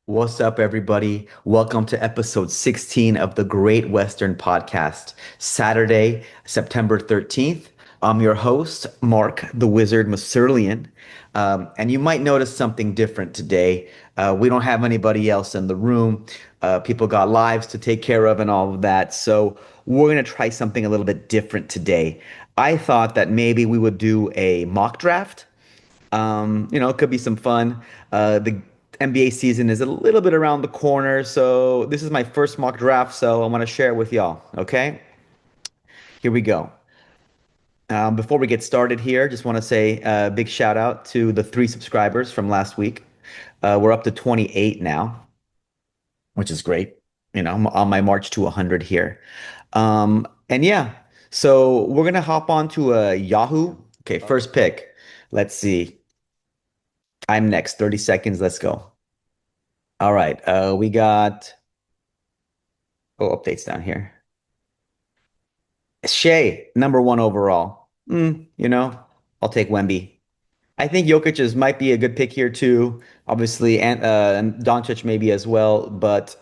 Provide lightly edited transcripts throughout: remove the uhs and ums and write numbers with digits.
What's up, everybody? Welcome to episode 16 of the Great Western Podcast, Saturday, September 13th. I'm your host, Marc, the Wizard Masurlian. And you might notice something different today. We don't have anybody else in the room. People got lives to take care of and all of that. So we're going to try something a little bit different today. I thought that maybe we would do a mock draft. It could be some fun. The NBA season is a little bit around the corner, so this is my first mock draft, so I want to share it with y'all. Okay, here we go. Before we get started here, just want to say a big shout out to the 3 subscribers from last week. We're up to 28 now, which is great. I'm on my march to 100 here. And yeah, so we're gonna hop on to Yahoo. Okay, first pick. Let's see. I'm next. 30 seconds. Let's go. All right. We got updates down here. Shea, number one overall. I'll take Wemby. I think Jokic might be a good pick here too. Obviously, and Doncic maybe as well. But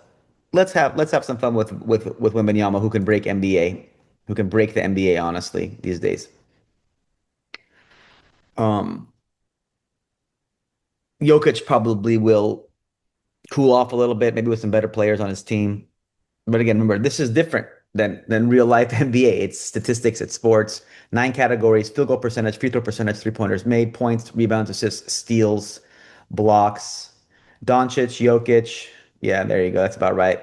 let's have some fun with Wembanyama, who can break NBA, who can break the NBA. Honestly, these days. Um, Jokic probably will cool off a little bit, maybe with some better players on his team. But again, remember, this is different than real life NBA. It's statistics, it's sports, 9 categories: field goal percentage, free throw percentage, 3 pointers made, points, rebounds, assists, steals, blocks. Doncic, Jokic. Yeah, there you go. That's about right.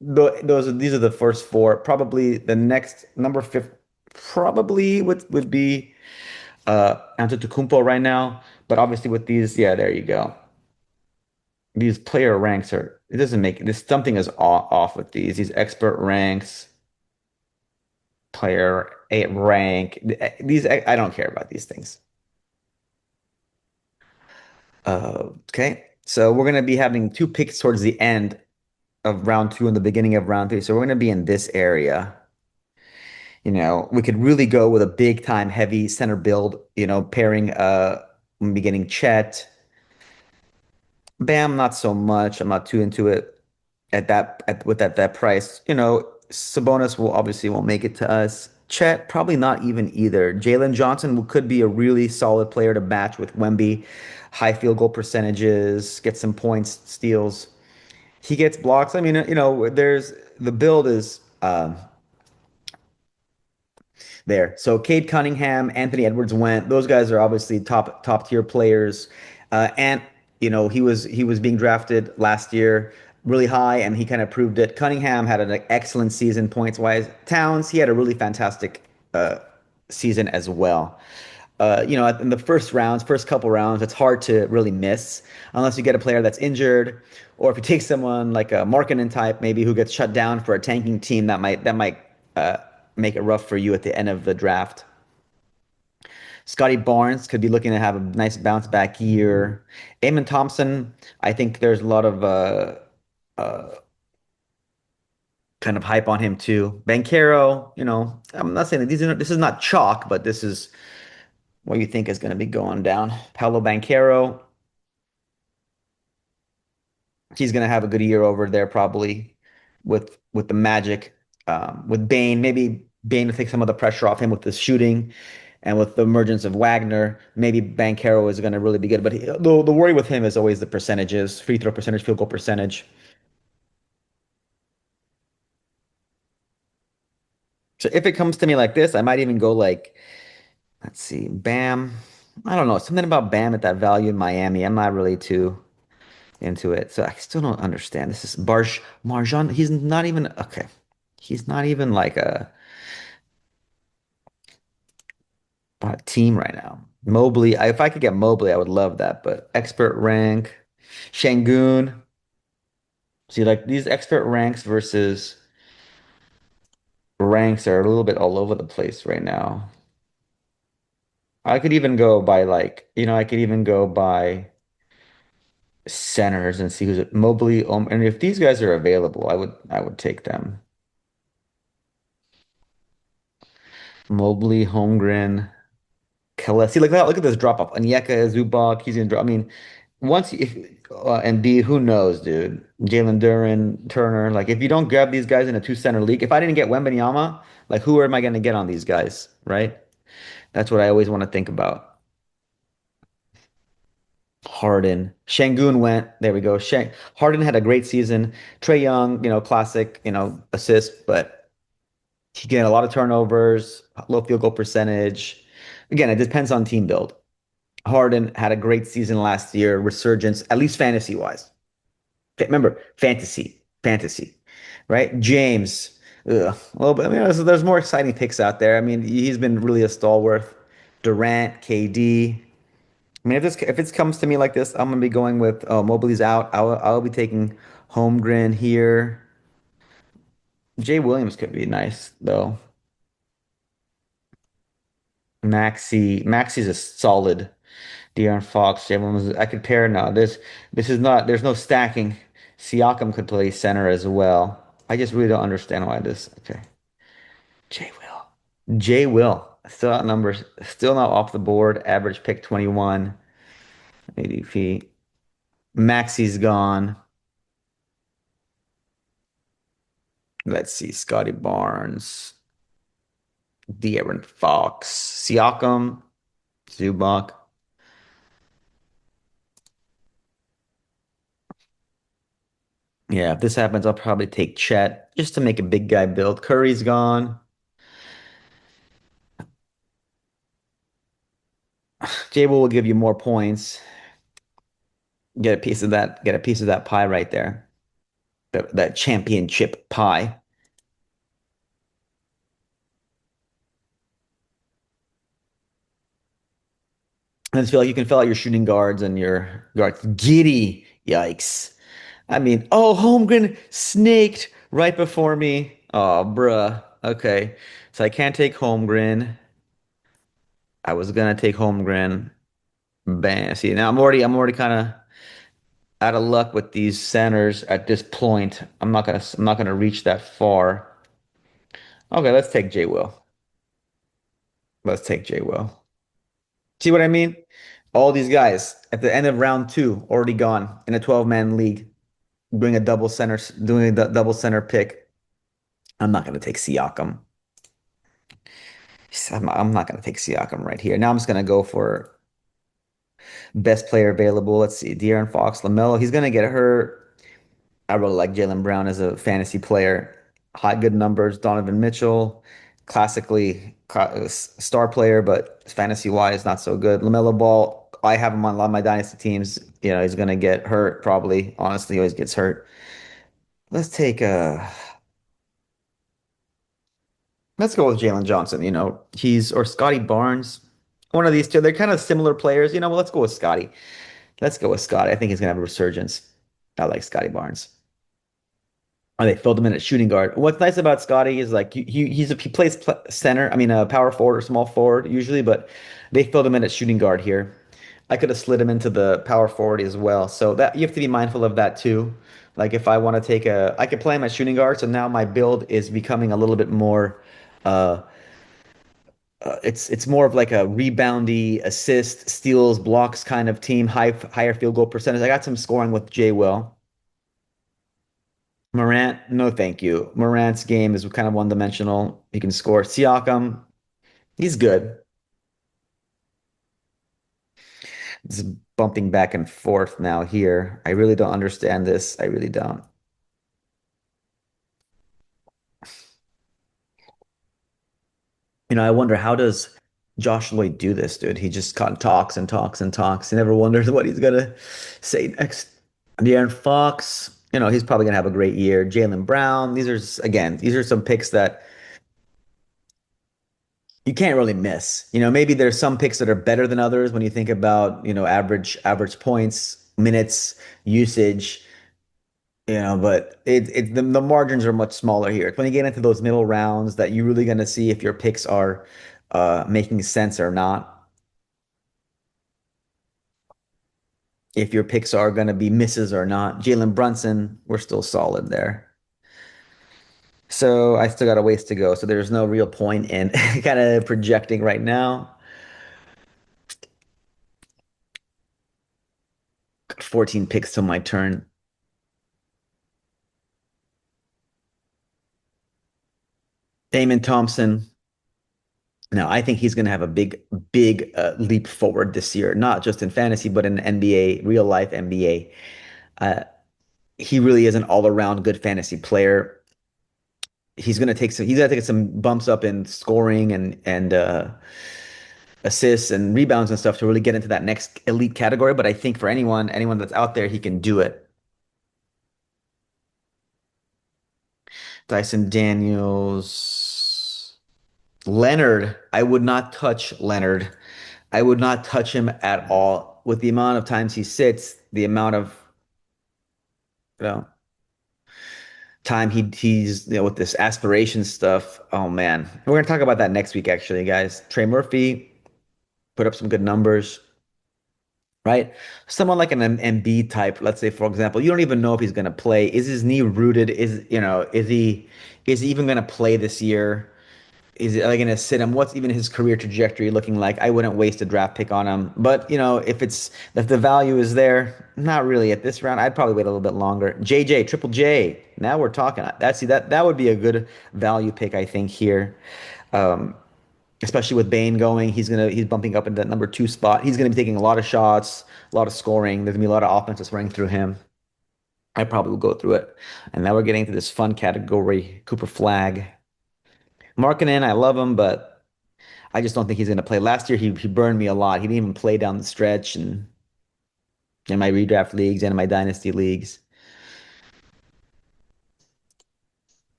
These are the first four. Probably the next number fifth probably would be Antetokounmpo right now. But obviously with these, yeah, there you go. These player ranks are, it doesn't make this, something is off with these expert ranks, player a rank. These I don't care about these things. Okay, so we're gonna be having 2 picks towards the end of round two and the beginning of round three. So we're gonna be in this area. We could really go with a big time heavy center build, pairing maybe getting Chet. Bam, not so much. I'm not too into it with that price. Sabonis will obviously won't make it to us. Chet probably not even either. Jalen Johnson could be a really solid player to match with Wemby. High field goal percentages, get some points, steals. He gets blocks. I mean, there's the build is there. So Cade Cunningham, Anthony Edwards went. Those guys are obviously top tier players. And he was being drafted last year really high, and he kind of proved it. Cunningham had an excellent season points wise. Towns, he had a really fantastic season as well. In the first couple rounds, it's hard to really miss unless you get a player that's injured, or if you take someone like a Markkanen type, maybe who gets shut down for a tanking team that might uh, make it rough for you at the end of the draft. Scottie Barnes could be looking to have a nice bounce back year. Amon Thompson, I think there's a lot of uh, kind of hype on him too. Banchero, I'm not saying that this is not chalk, but this is what you think is going to be going down. Paolo Banchero, he's going to have a good year over there probably with the Magic. With Bane, maybe Bane will take some of the pressure off him with the shooting. And with the emergence of Wagner, maybe Banchero is going to really be good. But the worry with him is always the percentages, free throw percentage, field goal percentage. So if it comes to me like this, I might even go like, let's see, Bam. I don't know, something about Bam at that value in Miami. I'm not really too into it. So I still don't understand. This is Marjan. He's not even okay. He's not even like a team right now. Mobley, if I could get Mobley, I would love that. But expert rank, Shangoon. See, like these expert ranks versus ranks are a little bit all over the place right now. I could even go by I could even go by centers and see who's Mobley. And if these guys are available, I would take them. Mobley, Holmgren, Kelly. See, look at this drop off. Onyeka, Zubac, he's gonna drop. I mean, once if and B, who knows, dude? Jalen Duren, Turner. Like, if you don't grab these guys in a two center league, if I didn't get Wembanyama, like, who am I going to get on these guys, right? That's what I always want to think about. Harden, Şengün went. There we go. Harden had a great season. Trey Young, classic, assist, but he get a lot of turnovers, low field goal percentage. Again, it depends on team build. Harden had a great season last year, resurgence, at least fantasy wise. Remember, fantasy, right? James, a little bit. I mean, there's more exciting picks out there. I mean, he's been really a stalwart. Durant, KD. I mean, if it comes to me like this, I'm gonna be going with Mobley's out. I'll be taking Holmgren here. Jay Williams could be nice though. Maxi's a solid. De'Aaron Fox, Jay Williams. I could pair now. This is not. There's no stacking. Siakam could play center as well. I just really don't understand why this. Okay, Jay Will. Jay Will. Still out numbers. Still not off the board. Average pick 21. ADP. Maxi's gone. Let's see. Scottie Barnes. De'Aaron Fox. Siakam. Zubac. Yeah, if this happens, I'll probably take Chet just to make a big guy build. Curry's gone. Jay will give you more points. Get a piece of that. Get a piece of that pie right there. That championship pie. I just feel like you can fill out your shooting guards and your guards. Giddy. Yikes. I mean, oh, Holmgren snaked right before me. Oh, bruh. Okay. So I can't take Holmgren. I was gonna take Holmgren. Bam. See, now I'm already kind of out of luck with these centers at this point. I'm not gonna reach that far. Okay, let's take J Will. Let's take J Will. See what I mean? All these guys at the end of round two already gone in a 12-man league, doing a double center, doing the double center pick. I'm not gonna take Siakam. I'm not gonna take Siakam right here. Now I'm just gonna go for best player available. Let's see, De'Aaron Fox, LaMelo. He's gonna get hurt. I really like Jalen Brown as a fantasy player. High good numbers. Donovan Mitchell, classically star player, but fantasy wise not so good. LaMelo Ball, I have him on a lot of my dynasty teams. He's gonna get hurt probably. Honestly, he always gets hurt. Let's take let's go with Jalen Johnson. He's or Scottie Barnes. One of these two. They're kind of similar players. Well, let's go with Scottie. Let's go with Scottie. I think he's gonna have a resurgence. I like Scottie Barnes. Or they filled him in at shooting guard. What's nice about Scotty is like he plays center. I mean, a power forward or small forward usually, but they filled him in at shooting guard here. I could have slid him into the power forward as well. So that you have to be mindful of that too. Like if I want to I could play him at shooting guard. So now my build is becoming a little bit more. Uh, it's more of like a reboundy, assist, steals, blocks kind of team. Higher field goal percentage. I got some scoring with Jay Will. Morant, no thank you. Morant's game is kind of one-dimensional. He can score. Siakam, he's good. It's bumping back and forth now here. I really don't understand this. I really don't. I wonder how does Josh Lloyd do this, dude? He just kind of talks and talks and talks. He never wonders what he's gonna say next. De'Aaron Fox, he's probably gonna have a great year. Jalen Brown, these are some picks that you can't really miss. Maybe there's some picks that are better than others when you think about, average points, minutes, usage, but the margins are much smaller here. It's when you get into those middle rounds that you're really going to see if your picks are making sense or not. If your picks are going to be misses or not. Jalen Brunson, we're still solid there. So I still got a ways to go. So there's no real point in kind of projecting right now. 14 picks till my turn. Damon Thompson. Now, I think he's going to have a big leap forward this year, not just in fantasy, but in NBA, real life NBA. He really is an all-around good fantasy player. He's gonna take some bumps up in scoring and assists and rebounds and stuff to really get into that next elite category. But I think for anyone that's out there, he can do it. Dyson Daniels, Leonard. I would not touch Leonard. I would not touch him at all. With the amount of times he sits, the amount of you know time he's with this aspiration stuff. Oh man, we're gonna talk about that next week, actually, guys. Trey Murphy put up some good numbers, right? Someone like an Embiid type, let's say, for example, you don't even know if he's gonna play. Is his knee rooted? Is he even gonna play this year? Is it going to sit him? What's even his career trajectory looking like? I wouldn't waste a draft pick on him. But, if the value is there, not really at this round. I'd probably wait a little bit longer. JJ, Triple J. Now we're talking. That would be a good value pick, I think, here. Um, Especially with Bane going, he's bumping up into that number two spot. He's gonna be taking a lot of shots, a lot of scoring. There's gonna be a lot of offenses running through him. I probably will go through it. And now we're getting to this fun category, Cooper Flag. Markkinen, I love him, but I just don't think he's going to play. Last year, he burned me a lot. He didn't even play down the stretch and in my redraft leagues and in my dynasty leagues.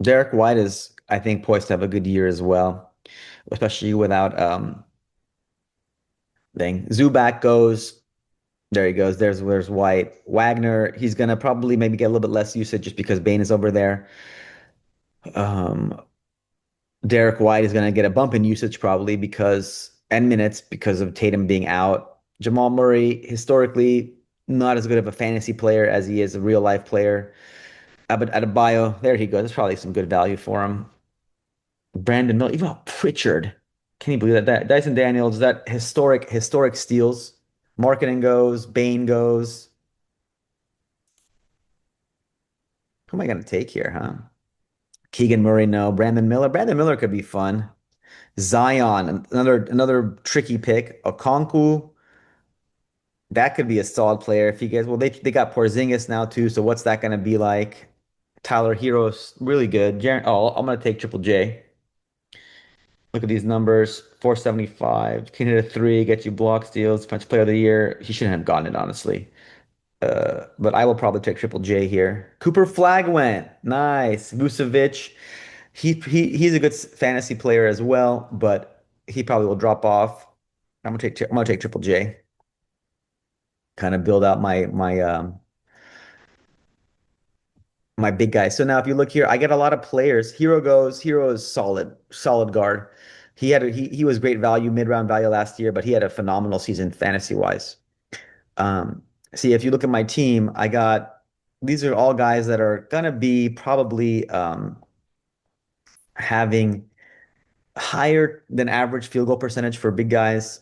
Derek White is, I think, poised to have a good year as well, especially without thing. Zubac goes. There he goes. There's White. Wagner, he's gonna probably maybe get a little bit less usage just because Bane is over there. Um, Derek White is gonna get a bump in usage probably because and minutes because of Tatum being out. Jamal Murray, historically, not as good of a fantasy player as he is a real life player. But Adebayo, there he goes. There's probably some good value for him. Brandon Miller, even Pritchard. Can you believe that? Dyson Daniels, that historic steals. Marketing goes, Bane goes. Who am I gonna take here, huh? Keegan Murray, no. Brandon Miller. Brandon Miller could be fun. Zion, another tricky pick. Okonkwo, that could be a solid player if he gets. Well, they got Porzingis now too. So what's that gonna be like? Tyler Hero's really good. I'm gonna take Triple J. Look at these numbers: 475. Can hit a three, get you block steals, defensive player of the year. He shouldn't have gotten it, honestly. But I will probably take Triple J here. Cooper Flag went. Nice. Vucevic. He's a good fantasy player as well, but he probably will drop off. I'm gonna take Triple J. Kind of build out my big guy. So now if you look here, I get a lot of players. Hero goes. Hero is solid guard. He was great value, mid-round value last year, but he had a phenomenal season fantasy wise. See, if you look at my team, I got these are all guys that are gonna be probably having higher than average field goal percentage for big guys.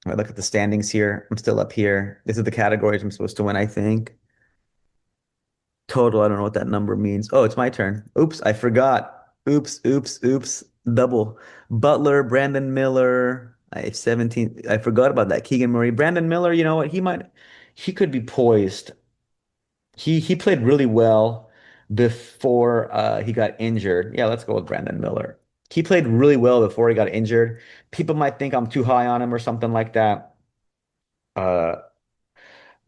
I look at the standings here. I'm still up here. This is the categories I'm supposed to win, I think. Total, I don't know what that number means. Oh, it's my turn. Oops, I forgot. Oops. Double. Butler, Brandon Miller. I have 17. I forgot about that. Keegan Murray. Brandon Miller, you know what? He could be poised. He played really well before he got injured. Yeah, let's go with Brandon Miller. He played really well before he got injured. People might think I'm too high on him or something like that. Uh,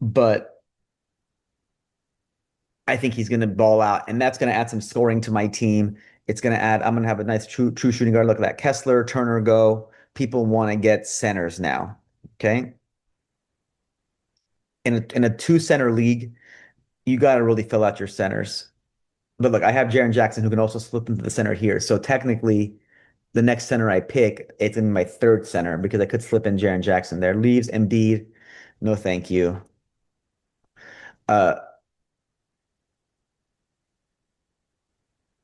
but I think he's going to ball out, and that's going to add some scoring to my team. I'm going to have a nice true shooting guard. Look at that. Kessler, Turner go. People want to get centers now. Okay. In a two center league, you got to really fill out your centers. But look, I have Jaren Jackson who can also slip into the center here. So technically, the next center I pick, it's in my third center because I could slip in Jaren Jackson there. Leaves Embiid. No, thank you. Uh,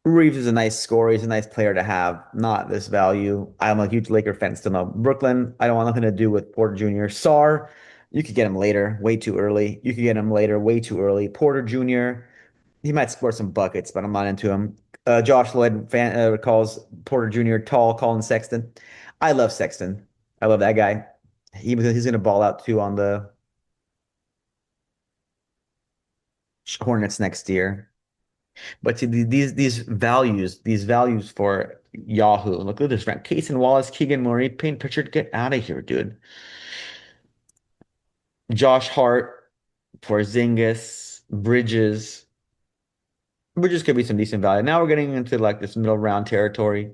Reeves is a nice scorer. He's a nice player to have, not this value. I'm a huge Laker fan still. No, Brooklyn, I don't want nothing to do with Porter Jr. Sar, you could get him later, way too early. You could get him later, way too early. Porter Jr., he might score some buckets, but I'm not into him. Josh Lloyd calls Porter Jr. tall, Colin Sexton. I love Sexton. I love that guy. He's going to ball out too on the Hornets next year. But see, these values for Yahoo. Look at this, right? Casey Wallace, Keegan Murray, Payne Pritchard, get out of here, dude. Josh Hart, Porzingis, Bridges. Bridges could be some decent value. Now we're getting into like this middle round territory.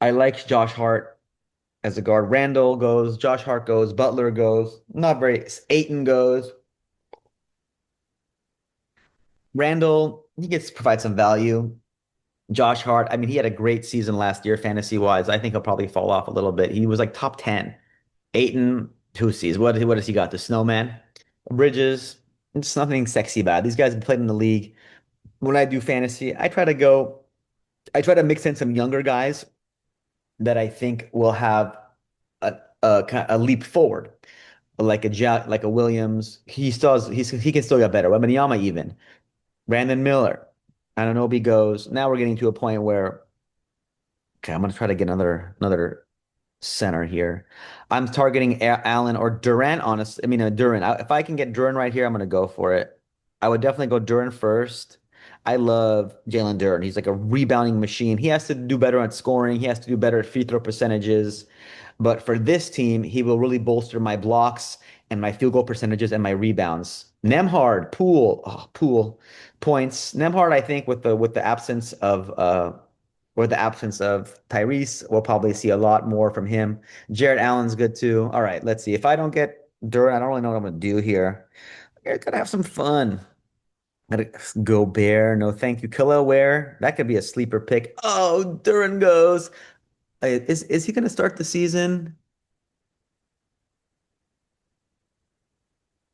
I like Josh Hart as a guard. Randall goes, Josh Hart goes, Butler goes. Not very. Aiton goes. Randall, he gets provide some value. Josh Hart, I mean, he had a great season last year, fantasy wise. I think he'll probably fall off a little bit. He was like top 10. Aiton, who sees? What has he got? The snowman? Bridges, it's nothing sexy about it. These guys have played in the league. When I do fantasy, I try to mix in some younger guys that I think will have a leap forward, like like a Williams. He can still get better. Wembanyama even. Brandon Miller. I don't know if he goes. Now we're getting to a point where okay, I'm gonna try to get another center here. I'm targeting Allen or Durant, honestly. I mean, Durant. If I can get Durant right here, I'm going to go for it. I would definitely go Durant first. I love Jalen Durant. He's like a rebounding machine. He has to do better at scoring. He has to do better at free throw percentages. But for this team, he will really bolster my blocks and my field goal percentages and my rebounds. Nemhard, Poole points. Nemhard, I think, with the absence of or the absence of Tyrese, we'll probably see a lot more from him. Jared Allen's good too. All right, let's see. If I don't get Durant, I don't really know what I'm gonna do here. I gotta have some fun. Gotta go Bear. No, thank you. Khalil Ware. That could be a sleeper pick. Oh, Durant goes. Is he gonna start the season?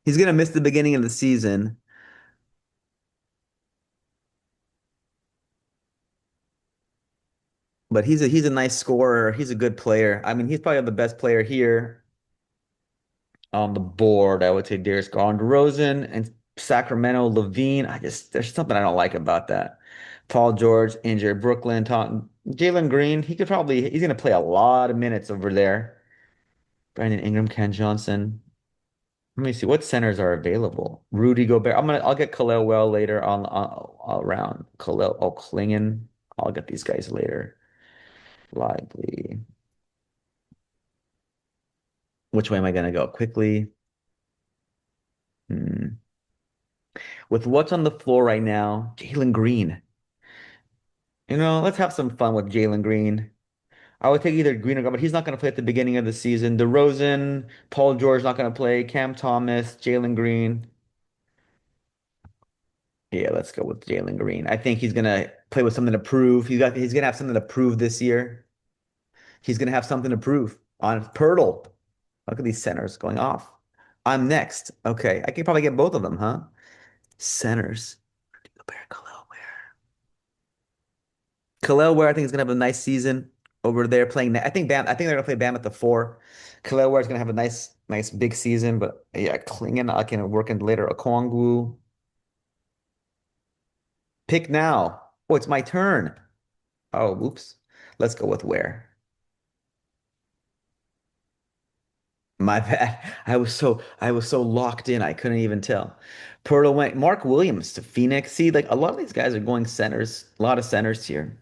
He's gonna miss the beginning of the season, but he's a nice scorer. He's a good player. I mean, he's probably the best player here on the board. I would say Darius Garland-Rosen and Sacramento Levine. There's something I don't like about that. Paul George injured. Jalen Green. He's gonna play a lot of minutes over there. Brandon Ingram, Ken Johnson. Let me see what centers are available. Rudy Gobert. I'll get Khalil well later on around Khalil. Oh, Klingon. I'll get these guys later. Lively. Which way am I gonna go? Quickly. Hmm. With what's on the floor right now, Jalen Green. Let's have some fun with Jalen Green. I would take either Green or Green, but he's not going to play at the beginning of the season. DeRozan, Paul George not going to play. Cam Thomas, Jalen Green. Yeah, let's go with Jalen Green. I think he's going to play with something to prove. He's going to have something to prove this year. He's going to have something to prove on Pirtle. Look at these centers going off. I'm next. Okay, I could probably get both of them, huh? Centers. Khalil Ware, I think is gonna have a nice season over there playing. I think Bam. I think they're gonna play Bam at the four. Khalil Ware is gonna have a nice big season. But yeah, Klingon, I can work in later. Okongwu, pick now. Oh, it's my turn. Oh, whoops. Let's go with Ware. My bad. I was so locked in. I couldn't even tell. Pirtle went. Mark Williams to Phoenix. See, like a lot of these guys are going centers. A lot of centers here.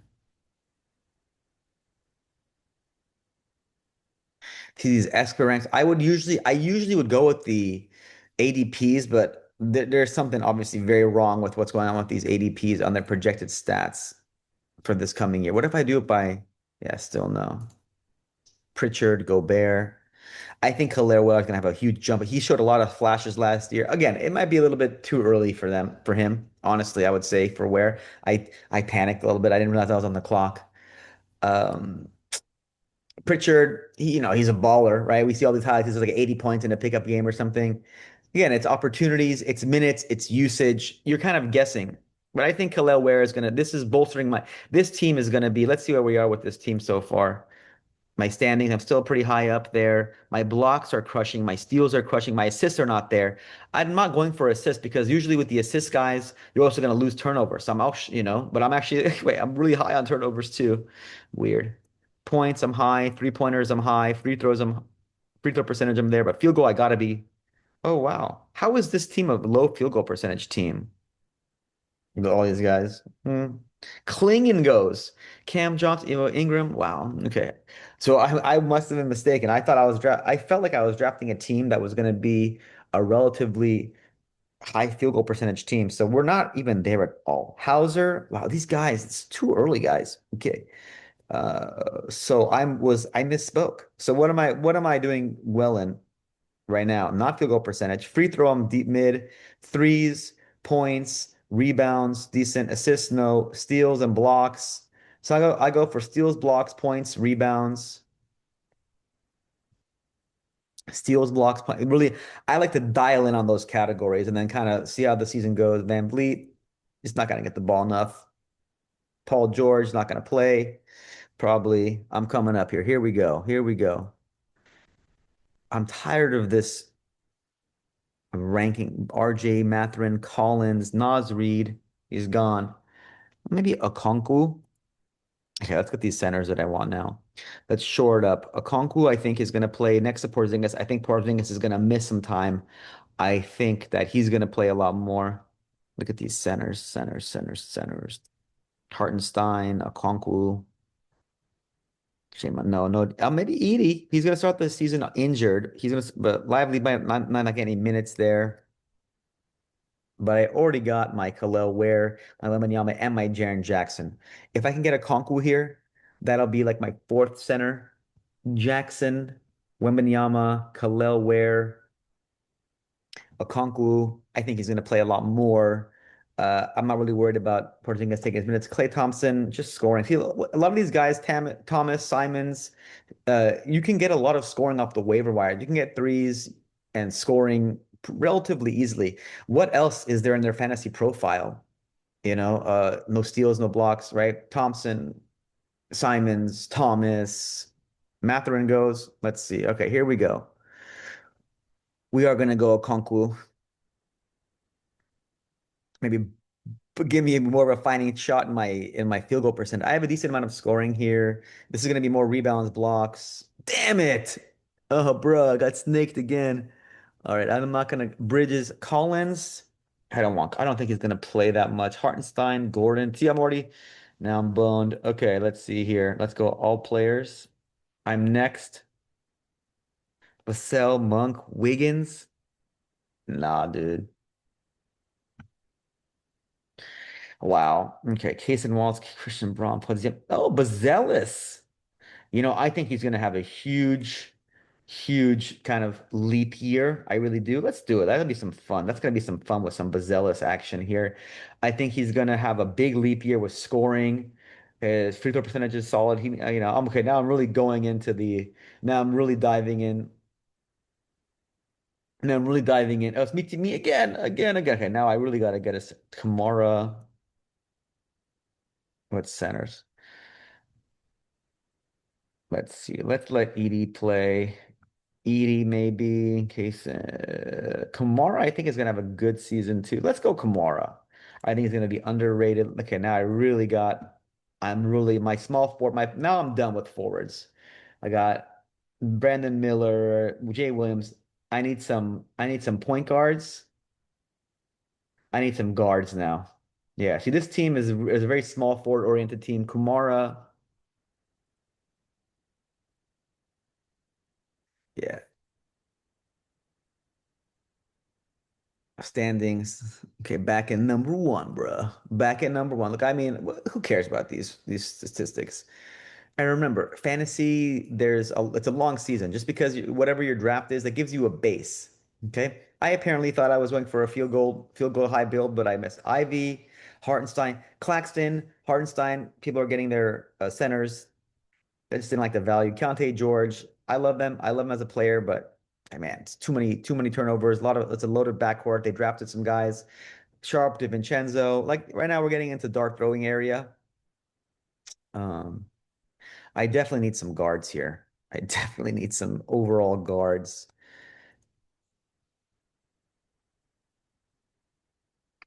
To these escrow ranks. I usually would go with the ADPs, but there's something obviously very wrong with what's going on with these ADPs on their projected stats for this coming year. What if I do it by, yeah, still no. Pritchard, Gobert. I think Hilaire is going to have a huge jump. He showed a lot of flashes last year. Again, it might be a little bit too early for him. Honestly, I would say for where I panicked a little bit. I didn't realize I was on the clock. Um, Pritchard, he's a baller, right? We see all these highlights. He's like 80 points in a pickup game or something. Again, it's opportunities, it's minutes, it's usage. You're kind of guessing. But I think Khalil Ware is gonna. This is bolstering my. This team is gonna be. Let's see where we are with this team so far. My standings, I'm still pretty high up there. My blocks are crushing. My steals are crushing. My assists are not there. I'm not going for assists because usually with the assist guys, you're also going to lose turnovers. So I'm out, but I'm actually, wait, I'm really high on turnovers too. Weird. Points, I'm high. Three-pointers, I'm high. Free throw percentage, I'm there. But field goal, I gotta be. Oh, wow. How is this team a low field goal percentage team? With all these guys. Klingon goes. Cam Johnson, Ingram. Wow. Okay. So I must have been mistaken. I felt like I was drafting a team that was going to be a relatively high field goal percentage team. So we're not even there at all. Hauser. Wow, these guys, it's too early, guys. Okay. So I misspoke. So what am I doing well in? Right now. Not field goal percentage. Free throw, I'm deep mid. Threes, points, rebounds, decent. Assists, no. Steals and blocks. So I go for steals, blocks, points, rebounds, steals, blocks, points. Really, I like to dial in on those categories and then kind of see how the season goes. Van Vliet, he's not going to get the ball enough. Paul George, not going to play. Probably. I'm coming up here. Here we go. Here we go. I'm tired of this ranking. RJ, Matherin, Collins, Naz Reid, he's gone. Maybe Okonkwo. Okay, let's get these centers that I want now. Let's shore it up. Okonkwo, I think, is going to play next to Porzingis. I think Porzingis is going to miss some time. I think that he's going to play a lot more. Look at these centers, centers, centers, centers. Hartenstein, Okonkwo. Shame on no, no. Maybe Edie. He's going to start the season injured. He's going to, but Lively might not get any minutes there. But I already got my Khalil Ware, my Wembanyama, and my Jaren Jackson. If I can get a Konku here, that'll be like my fourth center. Jackson, Wembanyama, Khalil Ware, Okonkwo. I think he's going to play a lot more. I'm not really worried about Porzingis taking his minutes. Klay Thompson just scoring. See, a lot of these guys, Thomas, Simons, you can get a lot of scoring off the waiver wire. You can get threes and scoring relatively easily. What else is there in their fantasy profile? No steals, no blocks, right? Thompson, Simons, Thomas, Matherin goes. Let's see. Okay, here we go. We are going to go Okonkwo. Maybe give me more of a fighting shot in my field goal percent. I have a decent amount of scoring here. This is going to be more rebounds, blocks. Damn it. Oh, bro, I got snaked again. All right, I'm not gonna Bridges, Collins. I don't think he's gonna play that much. Hartenstein, Gordon. See, now I'm boned. Okay, let's see here. Let's go all players. I'm next. Vassell, Monk, Wiggins. Nah, dude. Wow. Okay, Case and Walls, Christian Braun, Oh, Bazelis. I think he's going to have a huge, huge kind of leap year. I really do. Let's do it. That'll be some fun. That's going to be some fun with some Bazelis action here. I think he's going to have a big leap year with scoring. His free throw percentage is solid. I'm okay. Now I'm really going into now I'm really diving in. Now I'm really diving in. Oh, it's me again, again, again. Okay, now I really got to get us Kamara. What centers? Let's see. Let's let Edie play. Edie maybe in case Kamara I think is gonna have a good season too. Let's go Kamara. I think he's gonna be underrated. Okay, now I'm really my small forward. My now I'm done with forwards. I got Brandon Miller, Jay Williams. I need some point guards. I need some guards now. Yeah, see this team is a very small forward oriented team. Kamara, yeah, standings. Okay, back in number one, bro. Back in number one. Look, I mean, who cares about these statistics? And remember, fantasy, it's a long season. Just because whatever your draft is, that gives you a base. Okay. I apparently thought I was going for a field goal high build, but I missed Ivy, Hartenstein, Claxton, Hartenstein. People are getting their centers. I just didn't like the value. Keontae George, I love them. I love them as a player, but man, it's too many turnovers. It's a loaded backcourt. They drafted some guys. Sharp, DiVincenzo. Like right now, we're getting into dart throwing area. Um, I definitely need some guards here. I definitely need some overall guards.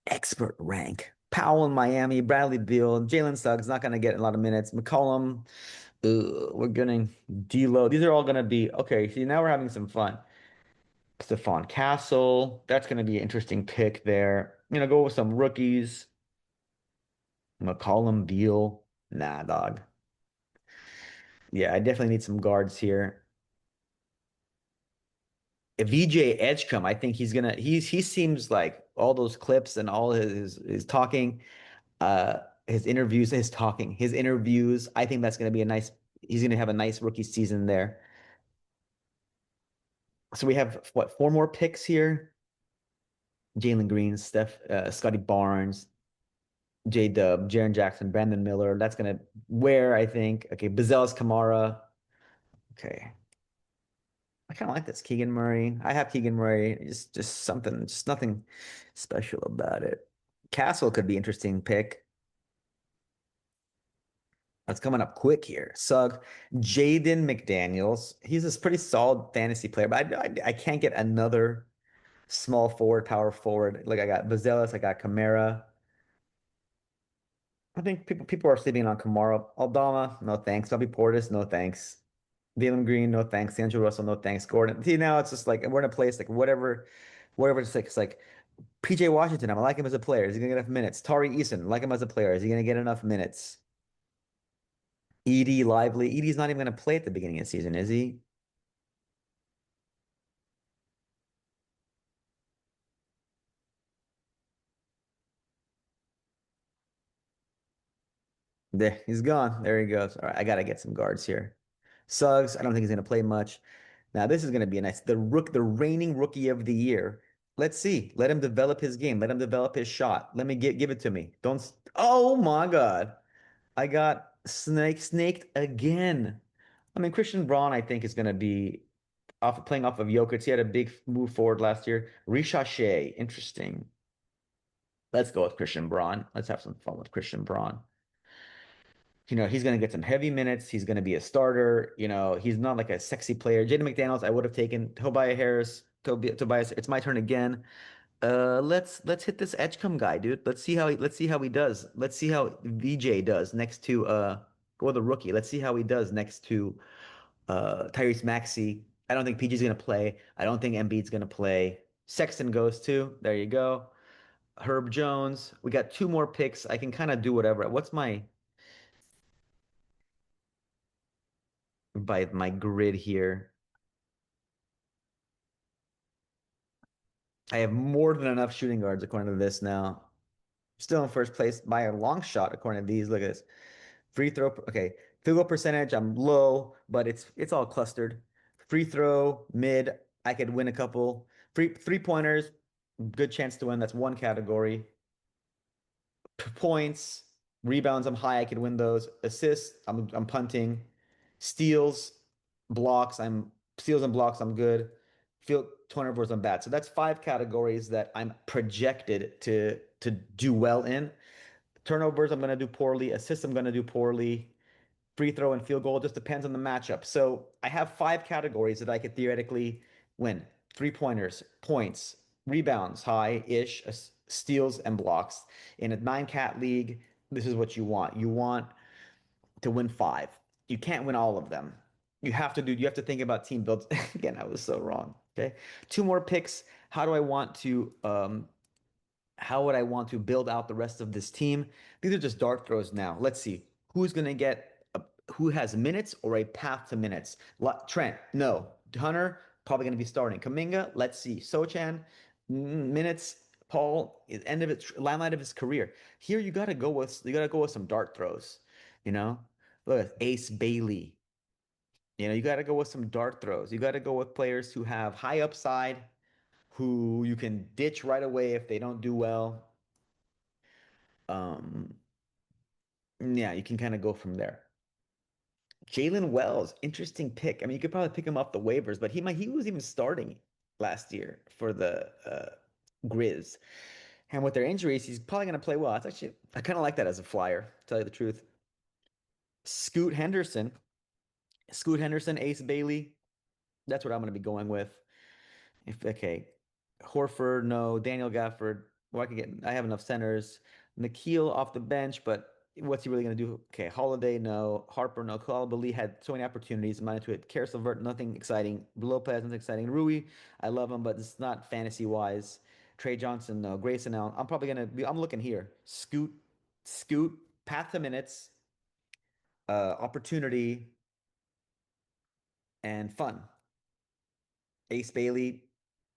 Expert rank. Powell in Miami, Bradley Beal, Jalen Suggs not going to get a lot of minutes. McCollum, we're getting D'Lo. These are all going to be okay. See, now we're having some fun. Stephon Castle, that's going to be an interesting pick there. Go with some rookies. McCollum, Beal. Nah, dog. Yeah, I definitely need some guards here. If VJ Edgecombe, I think he seems like all those clips and all his talking, his interviews, his interviews. I think that's gonna be a nice he's gonna have a nice rookie season there. So we have what, four more picks here? Jalen Green, Scottie Barnes, J Dub, Jaren Jackson, Brandon Miller. That's gonna wear, I think. Okay, Bazelis Kamara. Okay. I kind of like this Keegan Murray. I have Keegan Murray. Just something, just nothing special about it. Castle could be interesting pick. That's coming up quick here. Sugg, Jaden McDaniels. He's a pretty solid fantasy player, but I can't get another small forward, power forward. Like I got Bazelis, I got Kamara. I think people are sleeping on Kamara. Aldama, no thanks. Bobby Portis, no thanks. Jalen Green, no thanks. D'Angelo Russell, no thanks. Gordon. See, now it's just like we're in a place like whatever. It's like PJ Washington. I like him as a player. Is he gonna get enough minutes? Tari Eason, I like him as a player. Is he gonna get enough minutes? Edie Lively. Edie's not even gonna play at the beginning of the season, is he? There, he's gone. There he goes. All right, I gotta get some guards here. Suggs, I don't think he's gonna play much. Now this is gonna be a nice. The reigning rookie of the year. Let's see. Let him develop his game. Let him develop his shot. Let me give it to me. Don't. Oh my God. I got snaked again. I mean, Christian Braun, I think, is going to be playing off of Jokic. He had a big move forward last year. Ricochet, interesting. Let's go with Christian Braun. Let's have some fun with Christian Braun. He's going to get some heavy minutes. He's going to be a starter. He's not like a sexy player. Jaden McDaniels, I would have taken. Tobias Harris. Tobias, it's my turn again. Let's hit this Edgecombe guy, dude. Let's see how he does. Let's see how VJ does next to or the rookie. Let's see how he does next to Tyrese Maxey. I don't think PG's gonna play. I don't think Embiid's gonna play. Sexton goes too. There you go. Herb Jones. We got two more picks. I can kind of do whatever. What's my grid here? I have more than enough shooting guards according to this now. Still in first place by a long shot according to these. Look at this. Free throw, okay. Field goal percentage, I'm low, but it's all clustered. Free throw, mid, I could win a couple. Free three pointers, good chance to win. That's one category. Points, rebounds, I'm high, I could win those. Assists, I'm punting. Steals, blocks, I'm steals and blocks, I'm good. Field turnovers, I'm bad. So that's five categories that I'm projected to do well in. Turnovers, I'm gonna do poorly. Assists, I'm gonna do poorly. Free throw and field goal just depends on the matchup. So I have five categories that I could theoretically win. Three pointers, points, rebounds, high-ish, steals, and blocks. In a nine cat league, this is what you want. You want to win five. You can't win all of them. You have to think about team builds. Again, I was so wrong. Okay. Two more picks. How would I want to build out the rest of this team? These are just dart throws now. Let's see who has minutes or a path to minutes. Trent, no. Hunter, probably going to be starting. Kaminga, let's see. Sochan, minutes. Paul is end of its limelight of his career. Here you gotta go with some dart throws. You know, look at Ace Bailey. You gotta go with some dart throws. You gotta go with players who have high upside, who you can ditch right away if they don't do well. Um, yeah, you can kind of go from there. Jalen Wells, interesting pick. I mean, you could probably pick him off the waivers, but he was even starting last year for the Grizz. And with their injuries, he's probably going to play well. That's actually, I kind of like that as a flyer, to tell you the truth. Scoot Henderson, Scoot Henderson, Ace Bailey. That's what I'm going to be going with. If okay, Horford, no. Daniel Gafford. Well, I have enough centers. Nikhil off the bench, but what's he really going to do? Okay, Holiday, no. Harper, no. Koulibaly had so many opportunities. Minus to it. Karis LeVert, nothing exciting. Lopez, nothing exciting. Rui, I love him, but it's not fantasy wise. Trey Johnson, no. Grayson Allen. I'm probably gonna be. I'm looking here. Scoot, path to minutes, opportunity, and fun. Ace Bailey,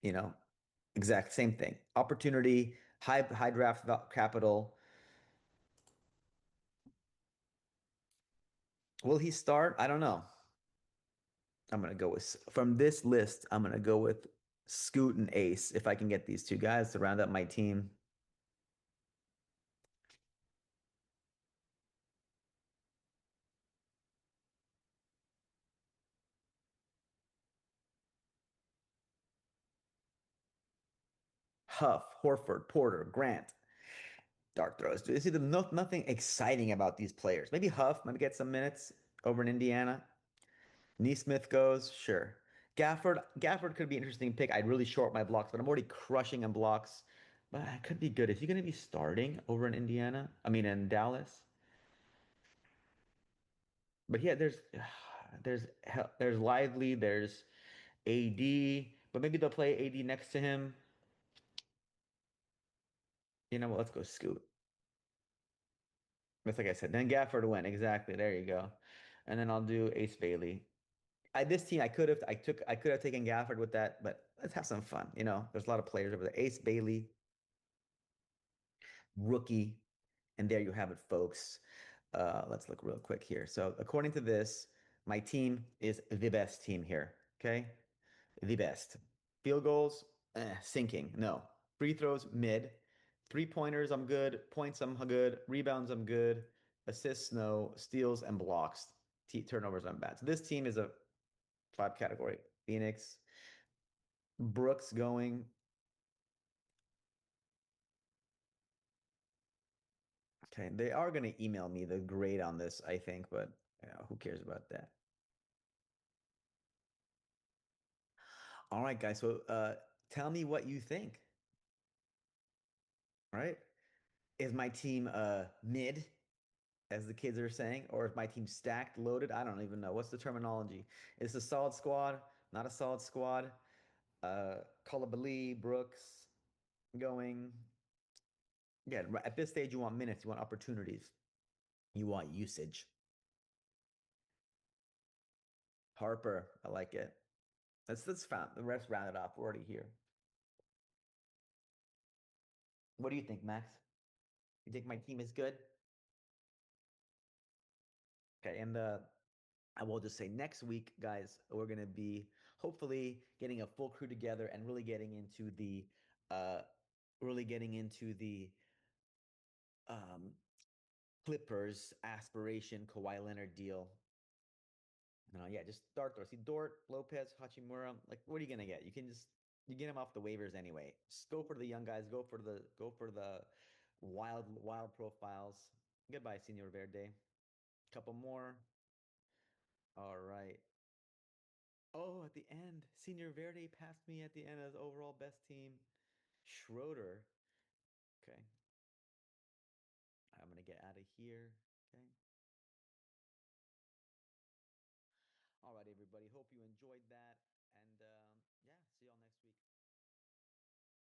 you know, exact same thing. Opportunity, high draft capital. Will he start? I don't know. I'm gonna go with from this list. I'm gonna go with Scoot and Ace if I can get these two guys to round up my team. Huff, Horford, Porter, Grant, dart throws. You see, nothing exciting about these players. Maybe Huff might get some minutes over in Indiana. Neesmith goes, sure. Gafford could be an interesting pick. I'd really short my blocks, but I'm already crushing in blocks. But it could be good. Is he going to be starting over in Indiana? I mean, in Dallas? But yeah, there's Lively, there's AD, but maybe they'll play AD next to him. You know what? Let's go Scoot. That's like I said. Then Gafford win. Exactly. There you go. And then I'll do Ace Bailey. This team I could have taken Gafford with that, but let's have some fun. There's a lot of players over there. Ace Bailey, rookie. And there you have it, folks. Let's look real quick here. So according to this, my team is the best team here. Okay. The best. Field goals, sinking. No. Free throws, mid. Three pointers, I'm good. Points, I'm good. Rebounds, I'm good. Assists, no. Steals and blocks. Turnovers, I'm bad. So this team is a five category. Phoenix. Brooks going. Okay, they are going to email me the grade on this, I think, but who cares about that? All right, guys. So tell me what you think. All right. Is my team mid, as the kids are saying, or is my team stacked, loaded? I don't even know. What's the terminology? Is it a solid squad? Not a solid squad? Coulibaly, Brooks going. Yeah, at this stage, you want minutes, you want opportunities, you want usage. Harper, I like it. Let's found the rest round it off. We're already here. What do you think, Max? You think my team is good? Okay, and I will just say next week, guys, we're gonna be hopefully getting a full crew together and uh really getting into the um Clippers aspiration Kawhi Leonard deal. Yeah, just Dart throw. See Dort, Lopez, Hachimura. Like, what are you gonna get? You get him off the waivers anyway. Just go for the young guys. Go for the wild profiles. Goodbye, Senor Verde. Couple more. All right. Oh, at the end, Senior Verde passed me at the end as overall best team. Schroeder. Okay. I'm gonna get out of here. Okay. All right, everybody. Hope you enjoyed that.